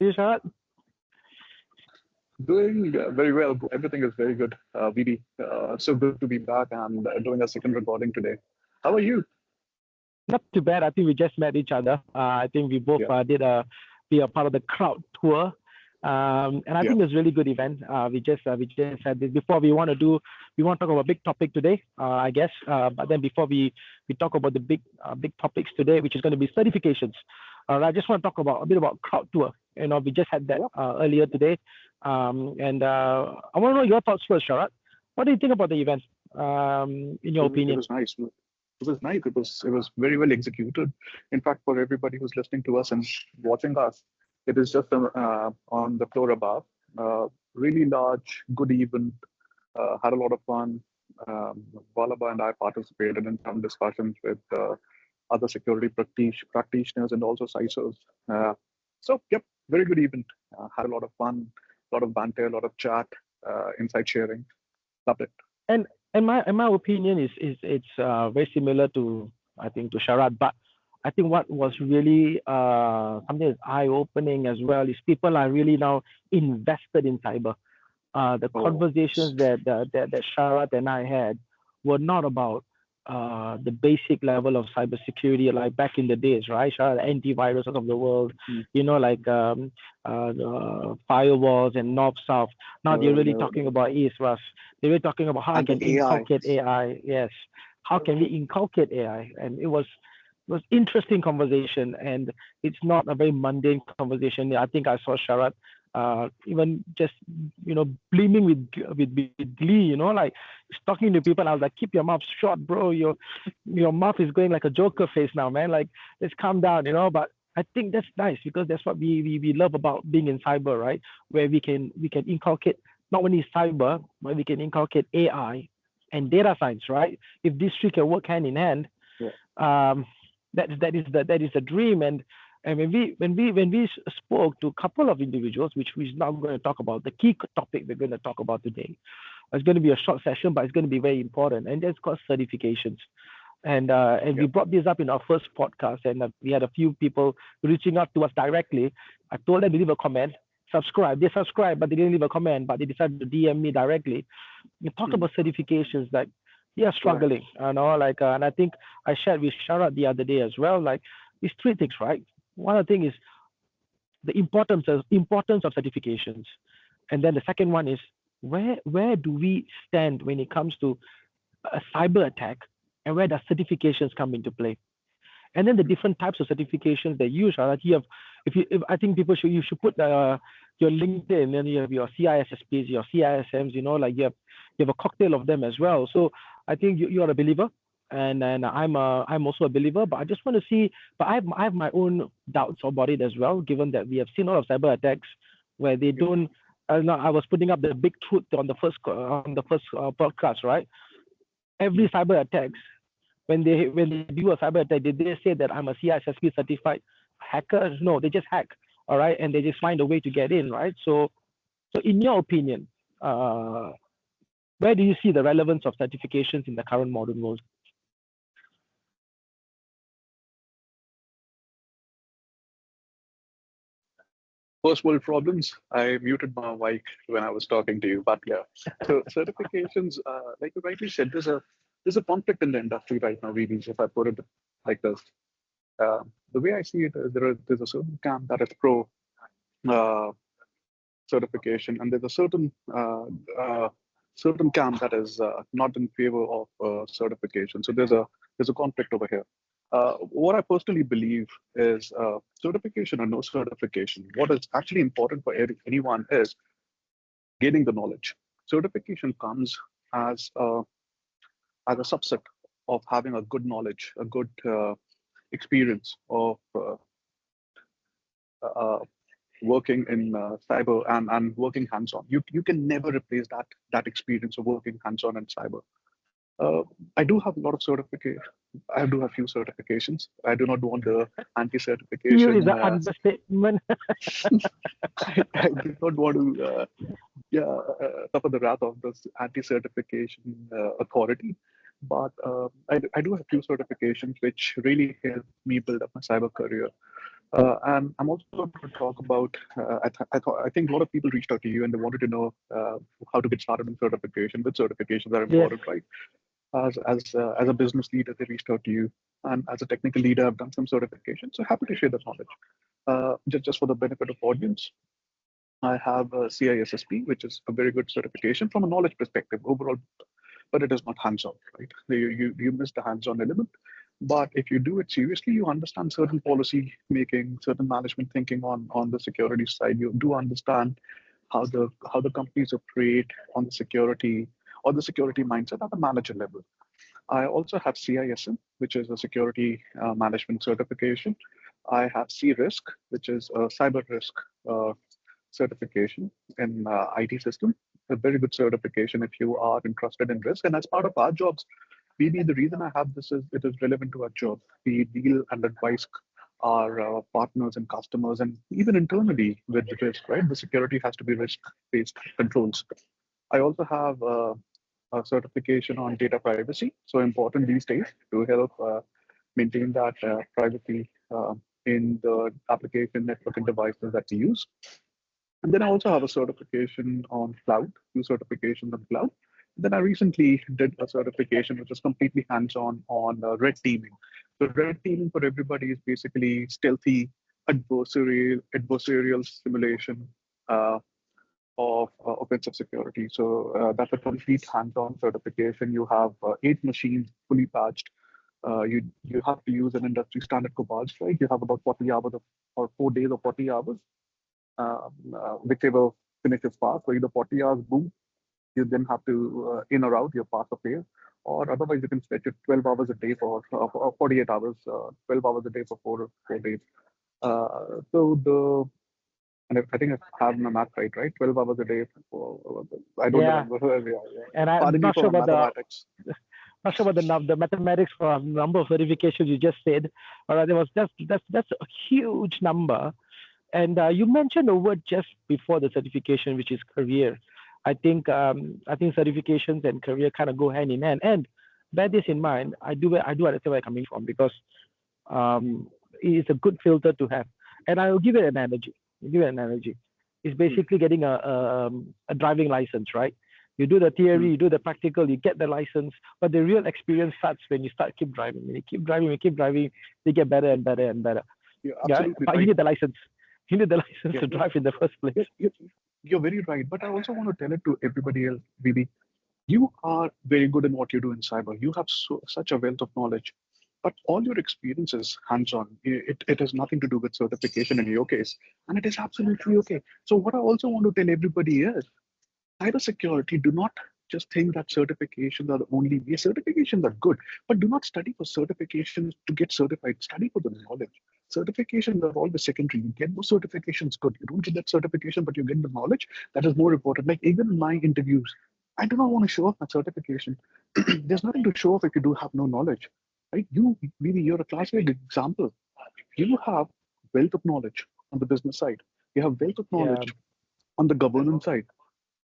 you, Sharat? Doing very well. Everything is very good, VB. So good to be back and doing a second recording today. How are you? Not too bad. I think we just met each other. I think we both Yeah, be a part of the crowd tour. And I yeah, think it's a really good event. We just had this before. We want to talk about a big topic today, I guess. But then before we talk about the big topics today, which is going to be certifications. I just want to talk about a bit about crowd tour. We just had that yeah. earlier today. And I want to know your thoughts first, Sharat. What do you think about the event? In your It opinion? was nice. It was nice. It was very well executed. In fact, for everybody who's listening to us and watching us, it is just on the floor above. Really large, good event. Had a lot of fun. Vallabha and I participated in some discussions with other security practitioners and also CISOs. Yep, very good event. Had a lot of fun, a lot of banter, a lot of chat, insight sharing. Loved it. And my opinion is it's very similar to, I think, to Sharat, but I think what was really something that's eye opening as well is people are really now invested in cyber. The Oh, conversations that Sharat and I had were not about the basic level of cybersecurity like back in the days, right? Sharat, antiviruses of the world, mm, like firewalls and north south. Now they're no, really no, talking no. about east west. They're really talking about how I And the can AI. inculcate AI. Yes, how can we inculcate AI? And it was interesting conversation, and it's not a very mundane conversation. I think I saw Sharat even just beaming with glee, like he's talking to people. I was like, keep your mouth shut, bro. Your mouth is going like a Joker face now, man. Like, let's calm down, But I think that's nice because that's what we love about being in cyber, right? Where we can inculcate not only cyber, but we can inculcate AI and data science, right? If these three can work hand in hand, Yeah, um, that is the dream. And when we spoke to a couple of individuals, which we're now going to talk about, the key topic we're going to talk about today, it's going to be a short session, but it's going to be very important, and that's called certifications. And yeah. we brought this up in our first podcast, and we had a few people reaching out to us directly. I told them to leave a comment, subscribe. They subscribed, but they didn't leave a comment, but they decided to DM me directly. We talk Mm, about certifications, like they are right. struggling, and I think I shared with Sharat the other day as well. Like, these three things, right? One of the things is the importance of certifications, and then the second one is where do we stand when it comes to a cyber attack, and where does certifications come into play? And then the different types of certifications that you use. You have, if I think you should put your LinkedIn, and you have your CISSPs, your CISMs, like you have a cocktail of them as well. So I think you are a believer, and I'm also a believer. But I just want to see, but I have my own doubts about it as well, given that we have seen a lot of cyber attacks where they Yep. don't. I was putting up the big truth on the first podcast, right? Every Mm, cyber attacks, when they do a cyber attack, did they say that I'm a CISSP certified hacker? No, they just hack, all right, and they just find a way to get in, right? So in your opinion, uh, where do you see the relevance of certifications in the current modern world? First world problems. I muted my mic when I was talking to you, but yeah. So certifications, like you rightly said, there's a conflict in the industry right now, really, if I put it like this. The way I see it is there's a certain camp that is pro uh, certification, and there's a certain camp that is not in favor of certification. So there's a conflict over here. What I personally believe is certification or no certification. What is actually important for anyone is gaining the knowledge. Certification comes as as a subset of having a good knowledge, a good experience of uh, working in cyber and working hands-on. You can never replace that experience of working hands-on in cyber. Uh, I do have a lot of certification. I do have few certifications. I do not want the Fear is anti-certification. an understatement. I do not want to yeah, suffer the wrath of this anti-certification authority. But I do have few certifications which really help me build up my cyber career. And I'm also going to talk about. I think a lot of people reached out to you and they wanted to know how to get started in certification. Which certifications are Yes. important, right? As a business leader, they reached out to you, and as a technical leader, I've done some certification. So happy to share that knowledge. Just for the benefit of audience, I have a CISSP, which is a very good certification from a knowledge perspective overall, but it is not hands-on, right? You miss the hands-on element. But if you do it seriously, you understand certain policy making, certain management thinking on the security side. You do understand how the companies operate on the security or the security mindset at the manager level. I also have CISM, which is a security management certification. I have CRISC, which is a cyber risk uh, certification in IT system. A very good certification if you are interested in risk. And as part of our jobs, maybe the reason I have this is it is relevant to our job. We deal and advise our partners and customers, and even internally with the risk, right? The security has to be risk-based controls. I also have a certification on data privacy. So important these days to help maintain that privacy in the application network and devices that we use. And then I also have a certification on cloud, two certifications on cloud. Then I recently did a certification which is completely hands-on on red teaming. So red teaming for everybody is basically stealthy adversarial simulation uh, of offensive security. So that's a complete hands-on certification. You have 8 machines fully patched. You have to use an industry standard Cobalt strike. You have about 40 hours or 4 days or 40 hours, whichever finishes fast. So either 40 hours, boom, you then have to in or out, you pass or fail. Or otherwise, you can stretch it 12 hours a day for 48 hours, 12 hours a day for 4 days. So the and I think I have my math right? 12 hours a day. I don't Yeah. remember. Yeah, yeah. And I'm Pardon me not for sure my about the mathematics. not sure about the mathematics for number of certifications you just said. All right, there was that's a huge number. And you mentioned a word just before the certification, which is career. I think certifications and career kind of go hand in hand. And bear this in mind, I do understand where you're coming from because it's a good filter to have. And I will give you an analogy. It's Hmm. basically getting a driving license, right? You do the Hmm. theory, you do the practical, you get the license, but the real experience starts when you start keep driving. When you keep driving, you get better and better and better. You're Yeah, absolutely but you right. need the license. You need the license Yeah, to drive in the first place. you're very right. But I also want to tell it to everybody else, Bibi. You are very good in what you do in cyber. You have such a wealth of knowledge, but all your experience is hands-on. It has nothing to do with certification in your case, and it is absolutely okay. So what I also want to tell everybody is cybersecurity, do not just think that certifications are the only way. Certifications are good, but do not study for certifications to get certified. Study for the knowledge. Certifications are always secondary. You get those certifications, good. You don't get that certification, but you get the knowledge. That is more important. Like even in my interviews, I do not want to show off my certification. There's nothing to show off if you do have no knowledge, right? Maybe you're a classic example. You have wealth of knowledge on the business side. You have wealth of Yeah, knowledge on the governance side,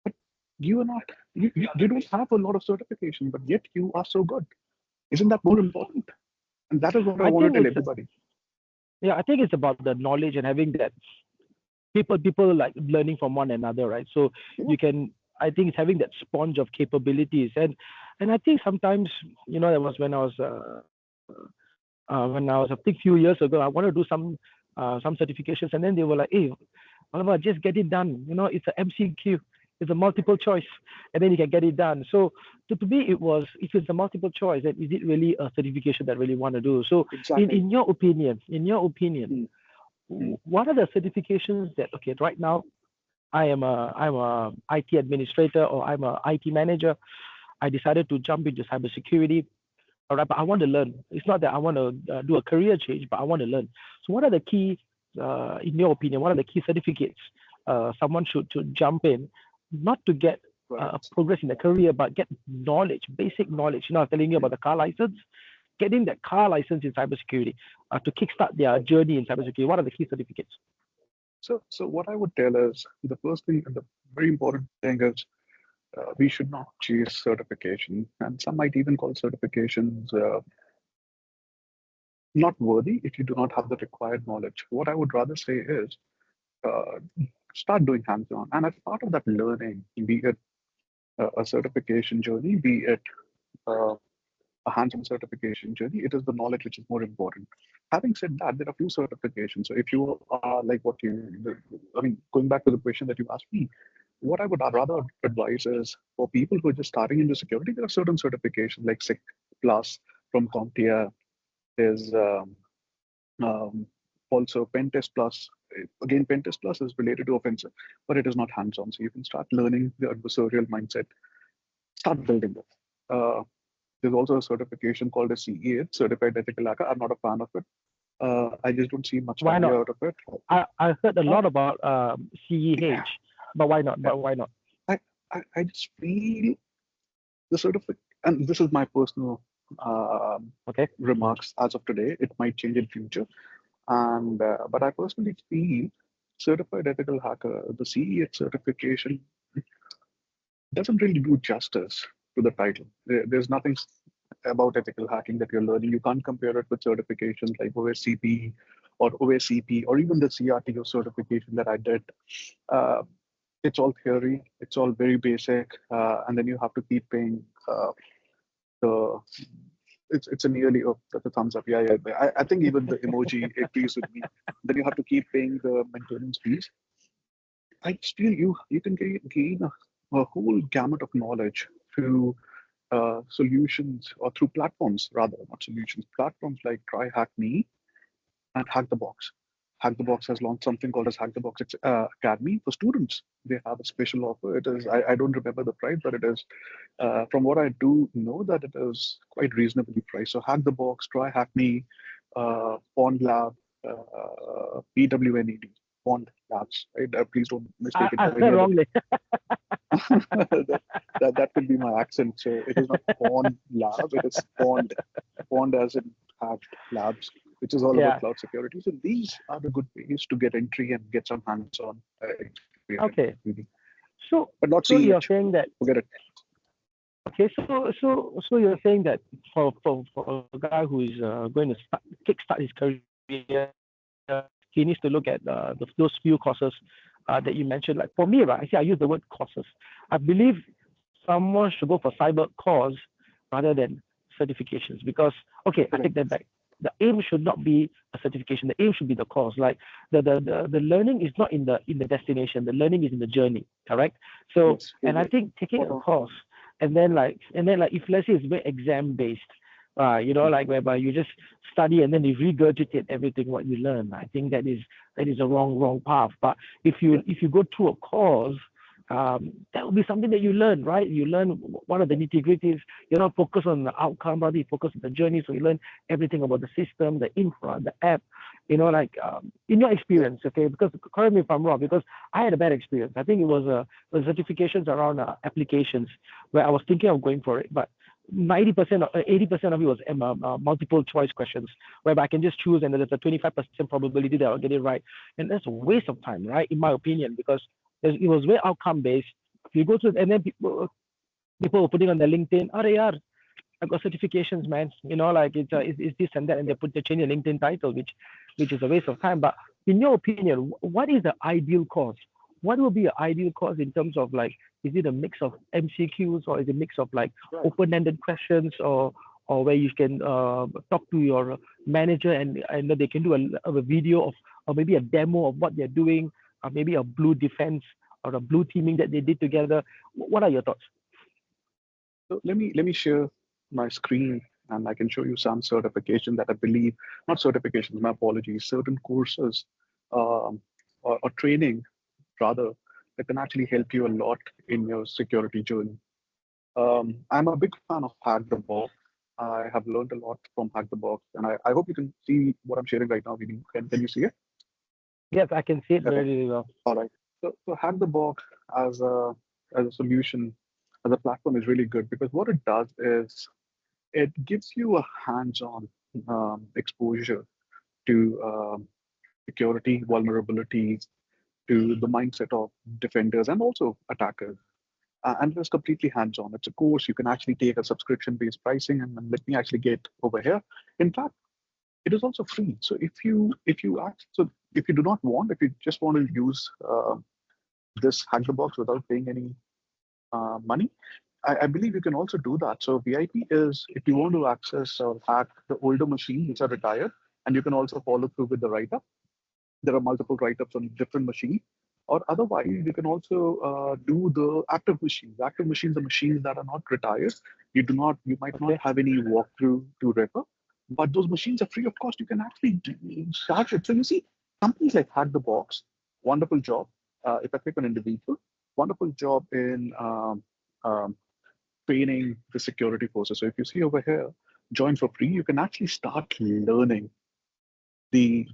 but you are not, you don't have a lot of certification, but yet you are so good. Isn't that more important? And that is what I I want to think tell it's everybody. yeah, I think it's about the knowledge and having that people like learning from one another, right? So Yeah, you can I think it's having that sponge of capabilities and I think sometimes that was when I was I think few years ago I want to do some certifications and then they were like, hey, Oliver, just get it done. It's a MCQ, it's a multiple choice, and then you can get it done. So to me, it was if it's a multiple choice, then is it really a certification that really want to do? So in exactly. in your opinion, Mm, mm, what are the certifications that okay right now I'm a IT administrator or I'm a IT manager. I decided to jump into cybersecurity. All right, but I want to learn. It's not that I want to do a career change, but I want to learn. So, what are the key, in your opinion, what are the key certificates someone should jump in, not to get right. progress in the career, but get knowledge, basic knowledge. I was telling you Mm, about the car license, getting that car license in cybersecurity to kickstart their right. journey in cybersecurity. What are the key certificates? So what I would tell is the first thing and the very important thing is we should not chase certification, and some might even call certifications not worthy if you do not have the required knowledge. What I would rather say is uh, start doing hands-on. And as part of that learning, be it a certification journey, be it uh, a hands-on certification journey, it is the knowledge which is more important. Having said that, there are few certifications. So if you are like I mean, going back to the question that you asked me, what I would rather advise is for people who are just starting into security, there are certain certifications like SIC Plus from CompTIA. There's um, also Pentest Plus. Again, Pentest Plus is related to offensive, but it is not hands-on. So you can start learning the adversarial mindset, start building it. There's also a certification called a CEA, Certified Ethical Hacker. I'm not a fan of it. I just don't see much Why value not? out of it. I heard a Uh, lot about yeah, CEH, but why not? yeah. But why not? I, I just feel the certificate, and this is my personal Okay. remarks as of today. It might change in future. And but I personally feel certified ethical hacker, the CEH certification doesn't really do justice to the title. There's nothing about ethical hacking that you're learning. You can't compare it with certifications like OSCP or OSCP or even the CRTO certification that I did. Uh, it's all theory. It's all very basic, and then you have to keep paying the. It's a nearly that's a thumbs up. Yeah, yeah. I think even the emoji agrees with me. Then you have to keep paying the maintenance fees. I just feel you can gain a whole gamut of knowledge through solutions or through platforms rather, not solutions. Platforms like Try Hack Me and Hack the Box. Hack the Box has launched something called as Hack the Box Academy for students. They have a special offer. It is I don't remember the price, but it is from what I do know that it is quite reasonably priced. So Hack the Box, Try Hack Me, Pond Lab, PWNED, Pond Labs. Right? Please don't mistake it I for any heard other wrongly. that, that could be my accent. So it is not Pond Lab, it is Pond as in hacked labs, which is all about Yeah. cloud security. So these are the good ways to get entry and get some hands-on experience, Okay. really. So But not so you're CEH. saying that Forget it. okay. So you're saying that for a guy who is going to kickstart his career, he needs to look at those few courses that you mentioned. Like for me, right? I see I use the word courses. I believe someone should go for cyber course rather than certifications because okay, I Correct. take that back. The aim should not be a certification. The aim should be the course. Like the learning is not in the destination. The learning is in the journey. Correct. So Yes, you're and I right. think taking Spot a on. course and then like if let's say it's very exam based, like whereby you just study and then you regurgitate everything what you learn. I think that is a wrong path. But if Yeah. you go through a course, that will be something that you learn, right? You learn what are the nitty gritties. You're not focused on the outcome, rather you focus on the journey. So you learn everything about the system, the infra, the app. In your Yeah. experience, okay? Because correct me if I'm wrong, because I had a bad experience. I think it was certifications around applications where I was thinking of going for it, but 90% or 80% of it was multiple choice questions, whereby I can just choose and there's a 25% probability that I'll get it right. And that's a waste of time, right? In my opinion, because it was very outcome based. You go to and then people were putting on their LinkedIn, oh, they are. I got certifications, man. Like it's this and that, and they change the LinkedIn title, which is a waste of time. But in your opinion, what is the ideal course? What will be an ideal course in terms of like, is it a mix of MCQs or is it a mix of like Right. open-ended questions or where you can talk to your manager and they can do a video of or maybe a demo of what they're doing, or maybe a blue defense or a blue teaming that they did together. What are your thoughts? So let me share my screen and I can show you some certification that I believe, not certifications, my apologies, certain courses or training rather that can actually help you a lot in your security journey. I'm a big fan of Hack the Box. I have learned a lot from Hack the Box, and I hope you can see what I'm sharing right now. Can you see it? Yes, I can see it Okay. very well. All right. So Hack the Box as a solution, as a platform is really good because what it does is it gives you a hands-on exposure to security vulnerabilities, to the mindset of defenders and also attackers. And it's completely hands-on. It's a course you can actually take a subscription-based pricing, and let me actually get over here. In fact, It is also free. So if you do not want, if you just want to use this hack the box without paying any money, I believe you can also do that. So VIP is if you want to access or hack the older machines which are retired, and you can also follow through with the write-up. There are multiple write-ups on different machines. Or otherwise, you can also do the active machines. Active machines are machines that are not retired. You might not Okay. have any walkthrough to refer, but those machines are free of cost. You can actually start it. So you see, companies like Hack the Box, wonderful job. If I pick an individual, wonderful job in um, training the security forces. So if you see over here, join for free, you can actually start learning the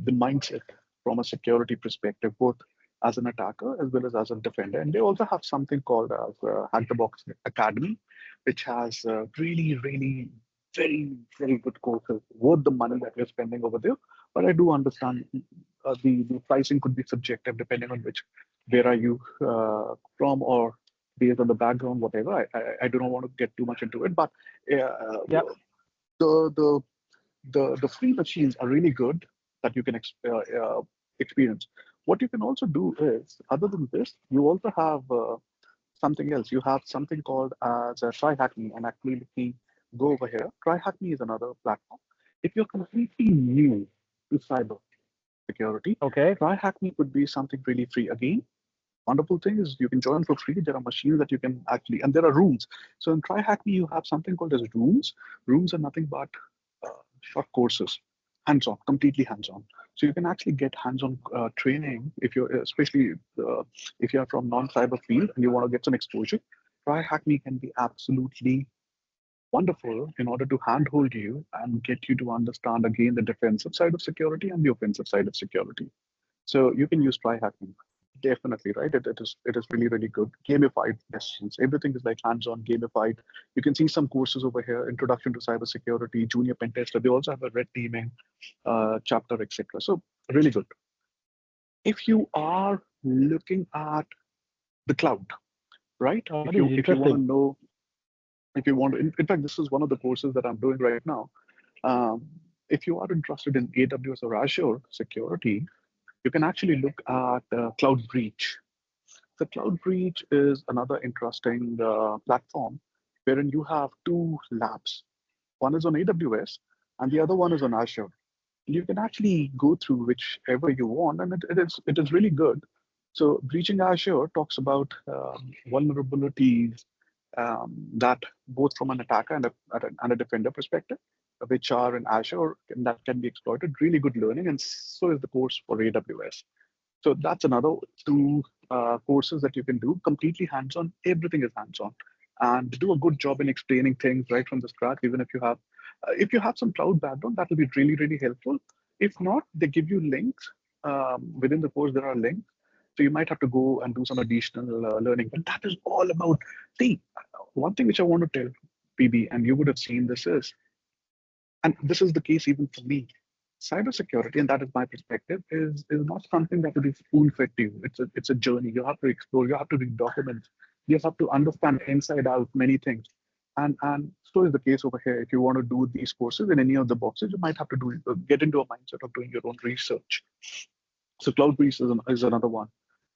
mindset from a security perspective, both as an attacker as well as a defender. And they also have something called as Hack the Box Academy, which has really very good courses worth the money that we're spending over there. But I do understand the pricing could be subjective depending on which where are you from or based on the background, whatever. I do not want to get too much into it, but uh, Yeah. the the free machines are really good that you can experience. What you can also do is, other than this, you also have something else. You have something called as Try Hack Me, and actually, let me go over here. Try Hack Me is another platform. If you're completely new to cyber security, Okay. Try Hack Me could be something really free. Again, wonderful thing is you can join for free. There are machines that you can actually, and there are rooms. So in Try Hack Me, you have something called as rooms. Rooms are nothing but short courses, hands-on, completely hands-on. So you can actually get hands-on training if you're, especially if you're from non-cyber field and you want to get some exposure. Try Hack Me can be absolutely wonderful in order to handhold you and get you to understand again the defensive side of security and the offensive side of security. So you can use try hacking. Definitely, right? It is really good. Gamified lessons. Everything is like hands-on gamified. You can see some courses over here, Introduction to Cybersecurity, Junior Pen Tester. They also have a red teaming chapter, etc. So really good. If you are looking at the cloud, right? Oh, If this is you want to interesting. know, if you want to, in fact, this is one of the courses that I'm doing right now. Um, if you are interested in AWS or Azure security, you can actually look at Cloud Breach. The Cloud Breach is another interesting platform wherein you have two labs. One is on AWS and the other one is on Azure. And you can actually go through whichever you want, and it is really good. So breaching Azure talks about vulnerabilities that both from an attacker and a defender perspective, which are in Azure and that can be exploited. Really good learning, and so is the course for AWS. So that's another two courses that you can do completely hands-on. Everything is hands-on, and do a good job in explaining things right from the scratch. Even if you have some cloud background, that will be really helpful. If not, they give you links within the course. There are links, so you might have to go and do some additional learning. But that is all about. See, one thing which I want to tell PB, and you would have seen this is, and this is the case even for me. Cybersecurity, and that is my perspective, is not something that will be spoon-fed to you. It's a journey. You have to explore. You have to read documents. You have to understand inside out many things. And so is the case over here. If you want to do these courses in any of the boxes, you might have to get into a mindset of doing your own research. So Cloud Breeze is another one.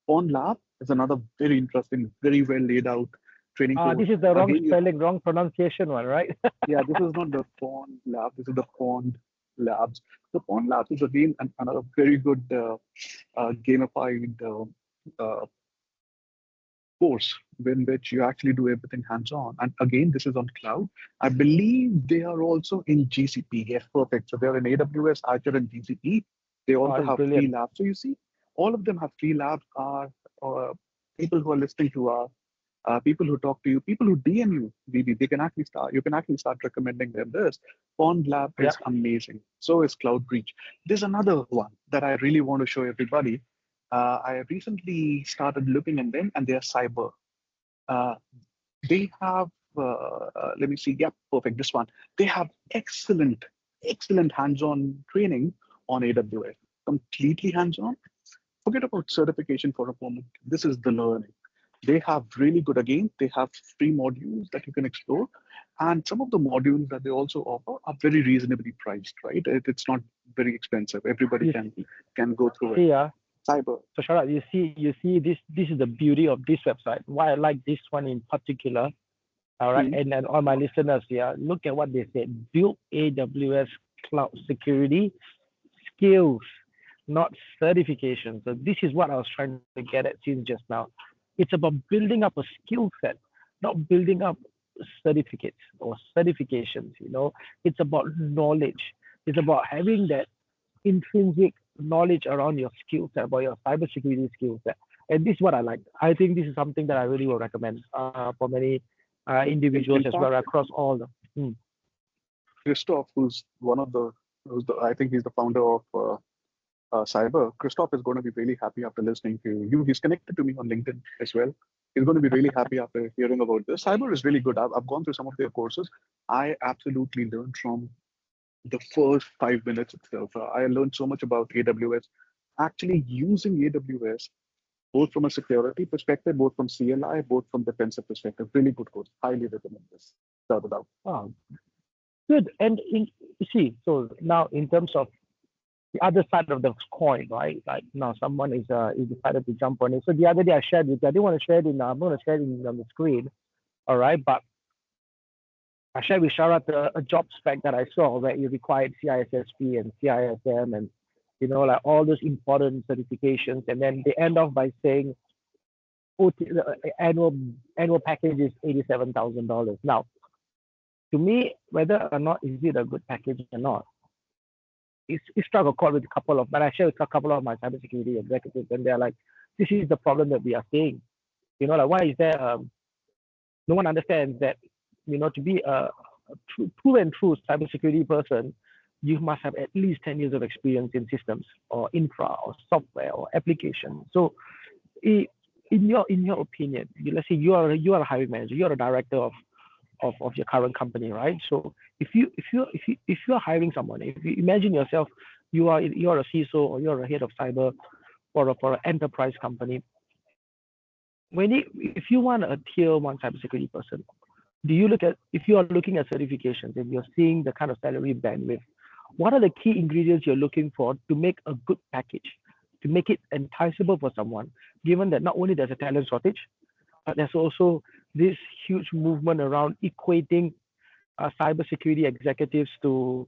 On Lab is another very interesting, very well laid out training This course. is the wrong Again, you spelling, wrong pronunciation one, right? Yeah, this is not the Pond Lab. This is the Pond Labs. The Pond Labs is again another very good gamified course in which you actually do everything hands-on. And again, this is on cloud. I believe they are also in GCP. Yes, perfect. So they're in AWS, Azure, and GCP. They Oh, also it's have free brilliant. labs. So you see, all of them have free labs. Are people who are listening to our people who talk to you, people who DM you, maybe they can actually start. You can actually start recommending them this. Pond Lab Yeah. is amazing. So is Cloud Breach. There's another one that I really want to show everybody. I recently started looking at them, and they are cyber. Uh, they have. Let me see. Yeah, perfect. This one. They have excellent hands-on training on AWS. Completely hands-on. Forget about certification for a moment. This is the learning. They have really good, again, they have free modules that you can explore. And some of the modules that they also offer are very reasonably priced, right? It's not very expensive. Everybody You can go through it. see, Cyber. so Sharat, you see this is the beauty of this website. Why I like this one in particular. All right, Hmm. and then all my listeners here, look at what they said. Build AWS cloud security skills, not certification. So this is what I was trying to get at since just now. It's about building up a skill set, not building up certificates or certifications. It's about knowledge. It's about having that intrinsic knowledge around your skill set, about your cybersecurity skill set. And this is what I like. I think this is something that I really will recommend for many individuals In as well fact, across all the. Christoph, I think he's the founder of Cyber. Christoph is going to be really happy after listening to you. He's connected to me on LinkedIn as well. He's going to be really happy after hearing about this. Cyber is really good. I've gone through some of their courses. I absolutely learned from the first 5 minutes itself. I learned so much about AWS. Actually, using AWS, both from a security perspective, both from CLI, both from defensive perspective. Really good course. Highly recommend this. Without a doubt. Wow, good. And you see, so now in terms of the other side of the coin, right? Like now someone is decided to jump on it. So the other day I shared with you. I didn't want to share it in. I'm going to share it on the screen. All right, but I shared with Sharat a job spec that I saw where it required CISSP and CISM and like all those important certifications, and then they end off by saying the annual package is $87,000. Now, to me, whether or not is it a good package or not, it struck a chord with a couple of, but I shared with a couple of my cybersecurity executives, and they're like, this is the problem that we are seeing. Like why is there? No one understands that, to be a true and true cybersecurity person, you must have at least 10 years of experience in systems or infra or software or application. So, in your opinion, let's say you are a hiring manager, you are a director of your current company, right? So if you're hiring someone, if you imagine yourself, you're a CISO or you're a head of cyber for an enterprise company. If you want a tier one cybersecurity person, do you look at if you are looking at certifications and you're seeing the kind of salary bandwidth, what are the key ingredients you're looking for to make a good package, to make it enticable for someone, given that not only there's a talent shortage, but there's also this huge movement around equating cybersecurity executives to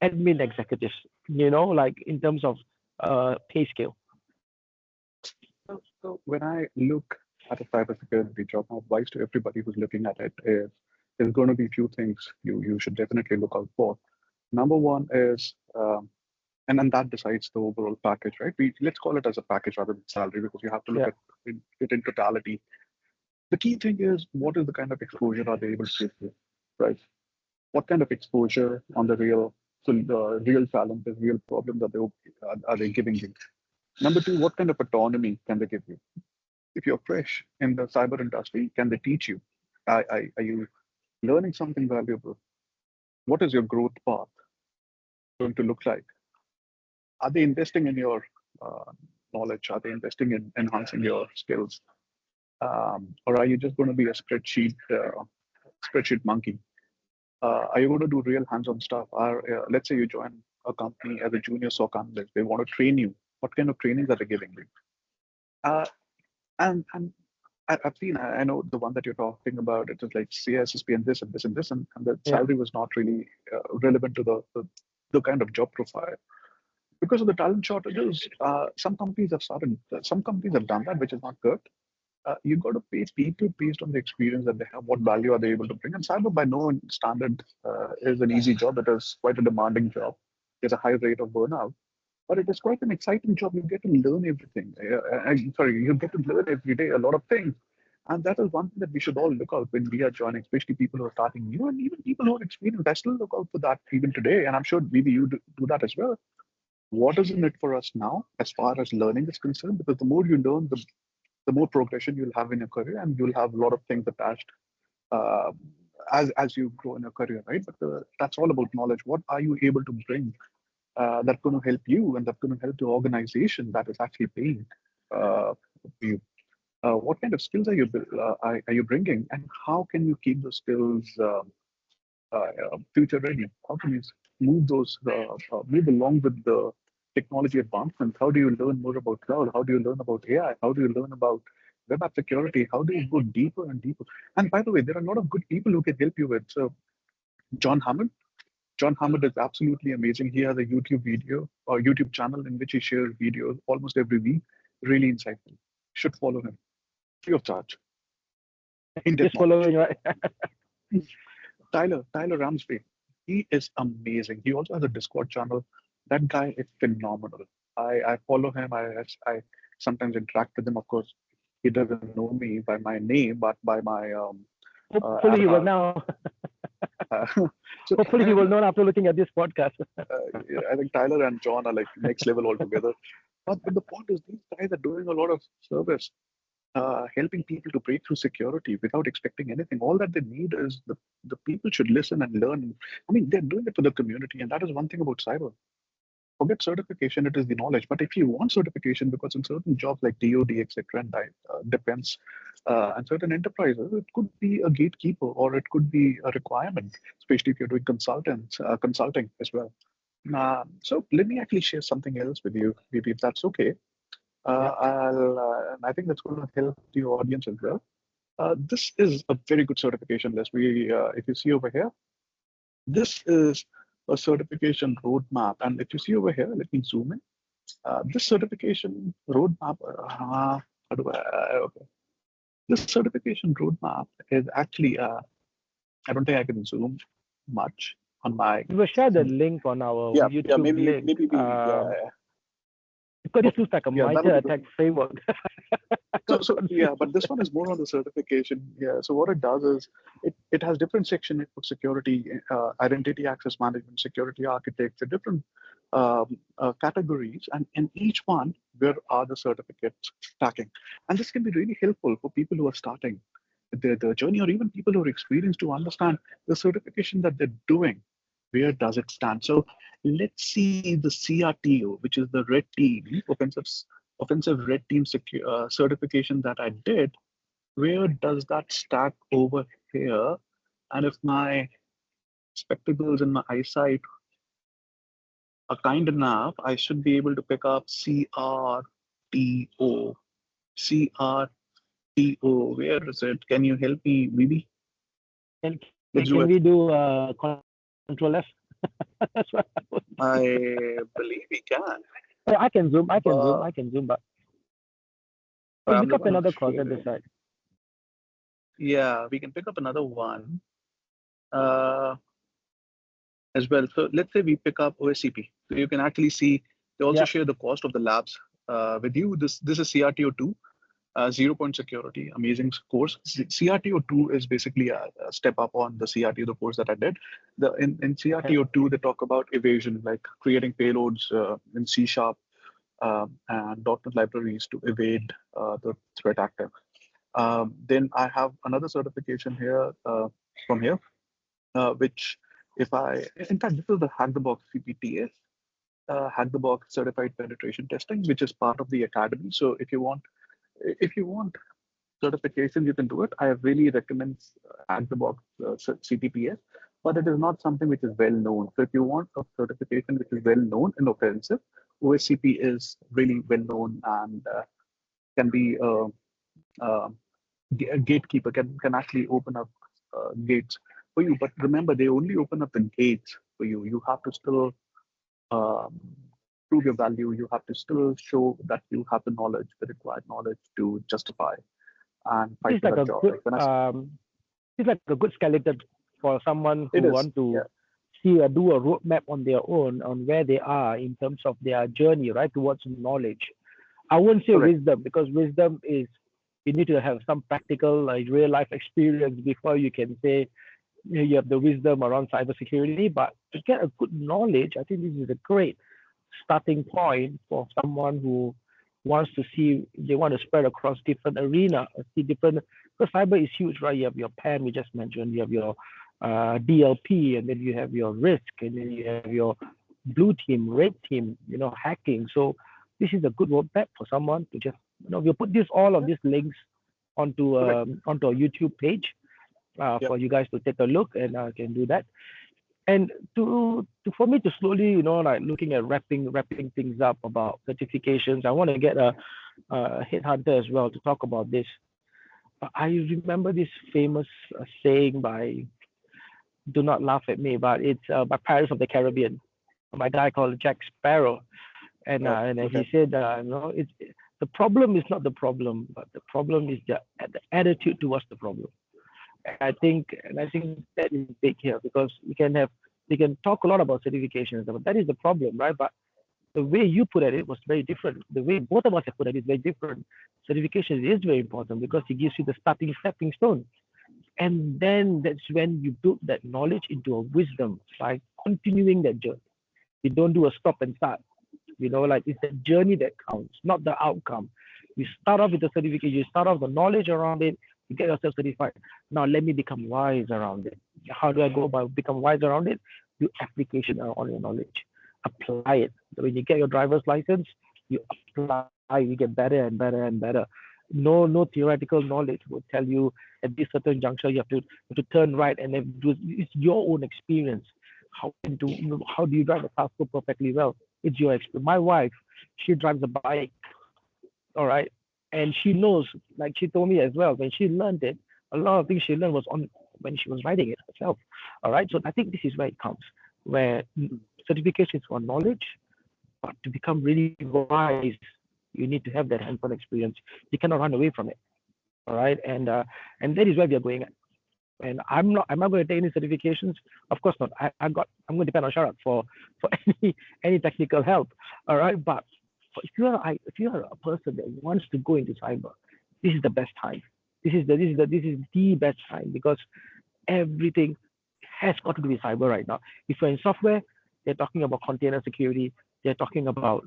admin executives, like in terms of pay scale. So when I look at a cybersecurity job, my advice to everybody who's looking at it is there's going to be a few things you should definitely look out for. Number one is, and then that decides the overall package, right? Let's call it as a package rather than salary because you have to look Yeah. at it in totality. The key thing is what is the kind of exposure are they able to give you, right? What kind of exposure on the real challenges, real problems are they giving you? Number two, what kind of autonomy can they give you? If you're fresh in the cyber industry, can they teach you? Are you learning something valuable? What is your growth path going to look like? Are they investing in your knowledge? Are they investing in enhancing your skills? Or are you just going to be a spreadsheet monkey? Are you going to do real hands-on stuff? Let's say you join a company as a junior SOC analyst. They want to train you. What kind of trainings are they giving you? And I've seen, I know the one that you're talking about, it is like CISSP and this and this and this, and the Yeah. salary was not really relevant to the kind of job profile. Because of the talent shortages, some companies have done that, which is not good. You got to pay people based on the experience that they have, what value are they able to bring. And cyber, by no standard, is an easy job. It is quite a demanding job. There's a high rate of burnout, but it is quite an exciting job. You get to learn everything. You get to learn every day a lot of things. And that is one thing that we should all look out when we are joining, especially people who are starting new and even people who are experienced. I still look out for that even today. And I'm sure maybe you do that as well. What is in it for us now as far as learning is concerned? Because the more you learn, the more progression you'll have in your career, and you'll have a lot of things attached uh, as you grow in your career, right? But that's all about knowledge. What are you able to bring that's going to help you and that's going to help the organization that is actually paying for you? What kind of skills are you bringing, and how can you keep those skills future ready? How can you move those move along with the technology advancements? How do you learn more about cloud? How do you learn about AI? How do you learn about web app security? How do you go deeper and deeper? And by the way, there are a lot of good people who can help you with. So John Hammond. John Hammond is absolutely amazing. He has a YouTube video or YouTube channel in which he shares videos almost every week. Really insightful. Should follow him free of charge. In-depth Just knowledge. following, right? Tyler Ramsey, he is amazing. He also has a Discord channel. That guy is phenomenal. I follow him. I sometimes interact with him. Of course, he doesn't know me by my name, but by my Hopefully he will avatar. now. Uh, so Hopefully he will know after looking at this podcast. yeah, I think Tyler and John are like next level altogether. But the point is, these guys are doing a lot of service, helping people to break through security without expecting anything. All that they need is the people should listen and learn. I mean, they're doing it for the community, and that is one thing about cyber. Forget certification, it is the knowledge. But if you want certification, because in certain jobs like DoD, etc., and defense, and certain enterprises, it could be a gatekeeper or it could be a requirement, especially if you're doing consulting as well. So let me actually share something else with you, maybe if that's okay. Yeah. And I think that's going to help the audience as well. This is a very good certification list. If you see over here, this is a certification roadmap. And if you see over here, let me zoom in. This certification roadmap, how do okay. This certification roadmap is actually, I don't think I can zoom much on my. We will share the link on our Yeah, YouTube link. maybe Because this okay, looks like a yeah, that'll MITRE be good. ATT framework. So yeah, but this one is more on the certification. Yeah. So what it does is it has different section network security, identity access management, security architecture, different categories, and in each one, where are the certificates stacking? And this can be really helpful for people who are starting their journey, or even people who are experienced, to understand the certification that they're doing. Where does it stand? So let's see the CRTO, which is the red team, offensive red team certification that I did. Where does that stack over here? And if my spectacles and my eyesight are kind enough, I should be able to pick up CRTO. CRTO, where is it? Can you help me, maybe? Can, Let's do can it. we do Control F? That's what I would. I believe we can. Oh, I can zoom. But I can zoom, but I'm pick the up one who's another course at the sharing. side. Yeah, we can pick up another one uh, as well. So let's say we pick up OSCP. So you can actually see they also Yeah. share the cost of the labs with you. This is CRTO2, 0 point security, amazing course. CRTO2 is basically a step up on the CRTO, the course that I did. In Okay. CRTO2, they talk about evasion, like creating payloads in C Sharp and .NET libraries to evade the threat actor. Then I have another certification here from here, which in fact, this is the Hack the Box CPTS, Hack the Box Certified Penetration Testing, which is part of the academy. So if you want certification, you can do it. I really recommend Hack the Box CTPS, but it is not something which is well known. So if you want a certification which is well known and offensive, OSCP is really well known and can be uh, a gatekeeper, can actually open up gates for you. But remember, they only open up the gates for you. You have to still um, prove your value. You have to still show that you have the knowledge, the required knowledge to justify and fight It's for like that a job. good Like when I, it's like a good skeleton for someone who it is, want to yeah, see or do a roadmap on their own on where they are in terms of their journey, right, towards knowledge. I won't say correct, wisdom, because wisdom is you need to have some practical, like real life experience before you can say you have the wisdom around cybersecurity. But to get a good knowledge, I think this is a great starting point for someone who wants to see, they want to spread across different arena, see different, because cyber is huge, right? You have your PAM, we just mentioned, you have your DLP, and then you have your risk, and then you have your blue team, red team, hacking. So this is a good roadmap for someone to just, we'll put this all of these links onto correct. onto our YouTube page. Yep. for you guys to take a look, and I can do that. And for me to slowly, like looking at wrapping things up about certifications, I want to get a headhunter as well to talk about this. I remember this famous saying by, do not laugh at me, but it's by Pirates of the Caribbean, my guy called Jack Sparrow, Oh, and then he okay. said, it's the problem is not the problem, but the problem is the attitude towards the problem. And I think that is big here, because we can talk a lot about certifications, but that is the problem, right? But the way you put at it was very different. The way both of us have put at it is very different. Certification is very important because it gives you the stepping stone. And then that's when you build that knowledge into a wisdom by continuing that journey. You don't do a stop and start. Like it's the journey that counts, not the outcome. You start off with the certificate, you start off the knowledge around it, you get yourself certified. Now let me become wise around it. How do I go about become wise around it? Do application on your knowledge. Apply it. So when you get your driver's license, you apply, you get better and better and better. No theoretical knowledge will tell you at this certain juncture you have to turn right, and then it's your own experience. How do you drive a car so perfectly well? It's your experience. My wife, she drives a bike, all right, and she knows, like she told me as well, when she learned it, a lot of things she learned was on when she was riding it herself. All right, so I think this is where it comes, where certification is for knowledge, but to become really wise, you need to have that hands-on experience. You cannot run away from it. All right, and that is where we are going at. And I'm not going to take any certifications. Of course not. I'm going to depend on Sharat for any technical help. All right, but if you are a person that wants to go into cyber, this is the best time. This is the best time, because everything has got to do with cyber right now. If you're in software, they're talking about container security. They're talking about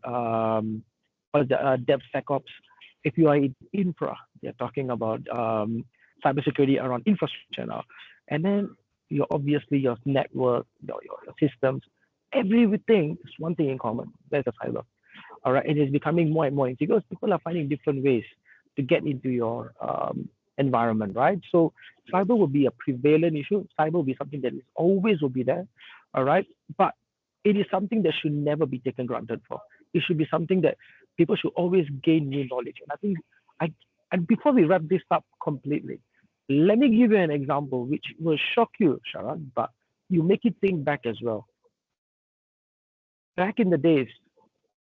what's the DevSecOps. If you are in infra, they're talking about cybersecurity around infrastructure now. And then obviously your network, your systems, everything is one thing in common. There's a cyber. All right, it is becoming more and more because people are finding different ways to get into your environment, right? So cyber will be a prevalent issue. Cyber will be something that is always will be there, all right. But it is something that should never be taken granted for. It should be something that people should always gain new knowledge. And I think I and before we wrap this up completely, let me give you an example which will shock you, Sharat, but you make it think back as well. Back in the days,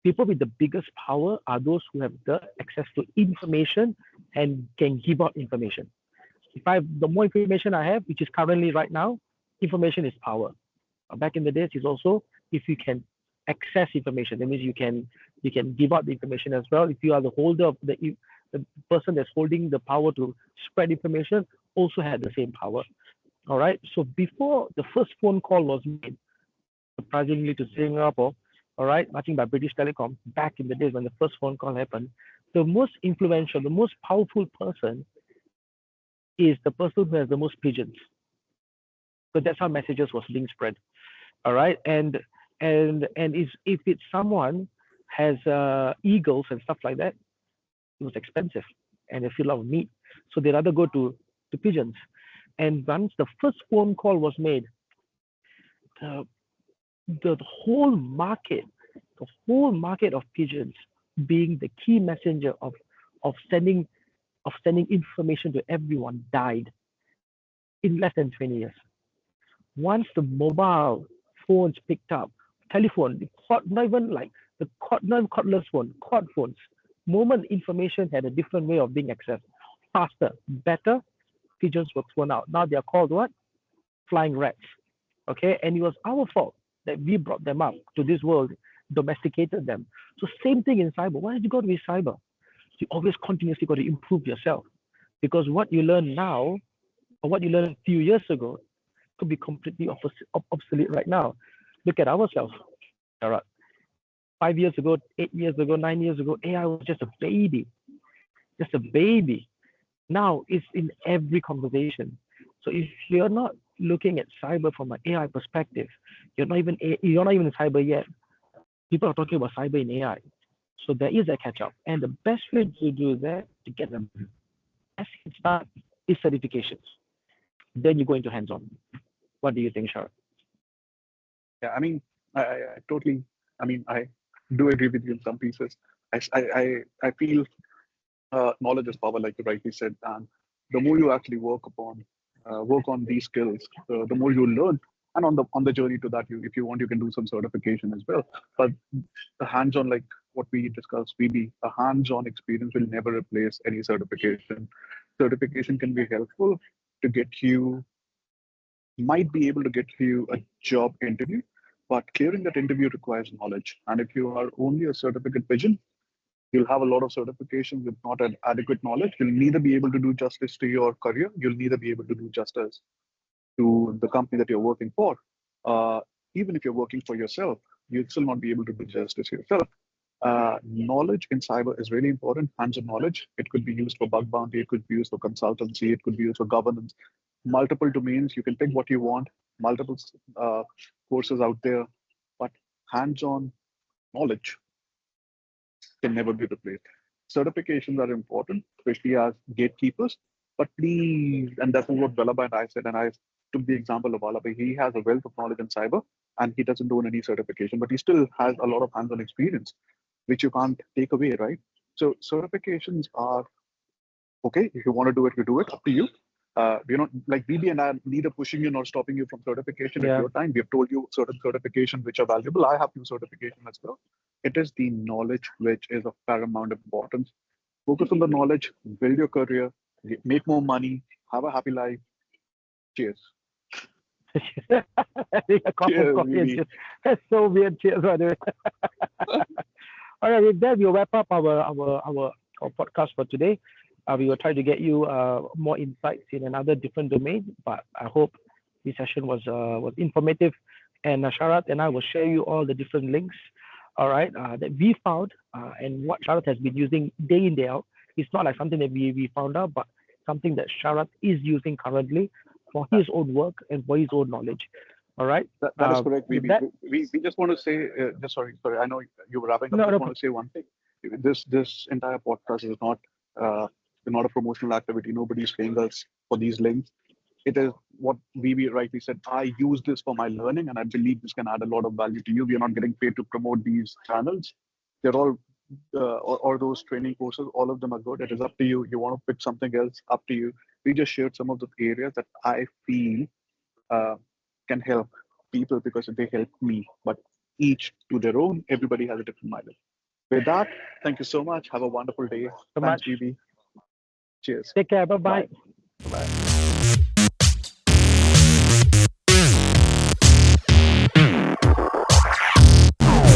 people with the biggest power are those who have the access to information and can give out information. If I have the more information I have, which is currently right now, information is power. Back in the days is also if you can access information, that means you can give out the information as well. If you are the holder of the person that's holding the power to spread information also had the same power. All right. So before the first phone call was made, surprisingly to Singapore, all right, nothing by British Telecom, back in the days when the first phone call happened, the most influential, the most powerful person is the person who has the most pigeons. So that's how messages was being spread. All right, and if it's someone has eagles and stuff like that, it was expensive and they feel a lot of meat, so they rather go to pigeons. And once the first phone call was made, the the whole market, the whole market of pigeons being the key messenger of sending information to everyone died in less than 20 years. Once the mobile phones picked up, telephone, not even like not even cordless phone, cord phones, moment information had a different way of being accessed, faster, better, pigeons were thrown out. Now they are called what? Flying rats. Okay, and it was our fault that we brought them up to this world, domesticated them. So same thing in cyber. Why did you go to be cyber? You always continuously got to improve yourself, because what you learn now or what you learned a few years ago could be completely obsolete right now. Look at ourselves. All right. 5 years ago, 8 years ago, 9 years ago, AI was just a baby, just a baby. Now it's in every conversation. So if you're not looking at cyber from an AI perspective, you're not even in cyber yet. People are talking about cyber in AI. So there is a catch up. And the best way to do that to get the best start is certifications. then you go into hands-on. What do you think, Sharat? Yeah, I mean, I totally, I mean, I do agree with you in some pieces. I feel knowledge is power, like you rightly said, and the more you actually work on these skills, the more you learn. And on the journey to that, if you want, you can do some certification as well. But the hands-on, like what we discussed, a hands-on experience will never replace any certification. Certification can be helpful to get you, might be able to get you a job interview, but clearing that interview requires knowledge. And if you are only a certificate pigeon, you'll have a lot of certifications with not an adequate knowledge. You'll neither be able to do justice to your career. You'll neither be able to do justice to the company that you're working for. Uh, Even if you're working for yourself, you'll still not be able to do justice to yourself. Knowledge in cyber is really important. Hands-on knowledge. It could be used for bug bounty. It could be used for consultancy. It could be used for governance. Multiple domains. You can pick what you want. Multiple courses out there, but hands-on knowledge can never be replaced. Certifications are important, especially as gatekeepers. But please, and that's what Vallabha and I said, and I took the example of Vallabha. He has a wealth of knowledge in cyber, and he doesn't own any certification, but he still has a lot of hands-on experience, which you can't take away, right? So certifications are okay. If you want to do it, you do it. Up to you. Like BB and I are neither pushing you nor stopping you from certification at Yeah. your time. We have told you certain certification which are valuable. I have few certification as well. It is the knowledge which is of paramount importance. Focus on the knowledge, build your career, make more money, have a happy life. Cheers. A cup of Cheers, coffee and BB. cheers. That's so weird. Cheers, by the way. All right, with that, we'll wrap up our podcast for today. We will try to get you more insights in another different domain, but I hope this session was informative. And Sharat and I will share you all the different links, all right, that we found and what Sharat has been using day in day out. It's not like something that we found out, but something that Sharat is using currently for his own work and for his own knowledge. All right. That is correct, With BB. that, We just want to say, sorry. I know you were wrapping up. no, Just no, want to say one thing. This entire podcast is uh, not a promotional activity. Nobody's paying us for these links. It is what BB rightly said. I use this for my learning, and I believe this can add a lot of value to you. We are not getting paid to promote these channels. They're all or those training courses. All of them are good. It is up to you. You want to pick something else? Up to you. We just shared some of the areas that I feel uh, can help people because they help me. But each to their own. Everybody has a different mileage. With that, thank you so much. Have a wonderful day. so Thanks, much. BB. Cheers. Take care. Bye Bye. bye. Bye.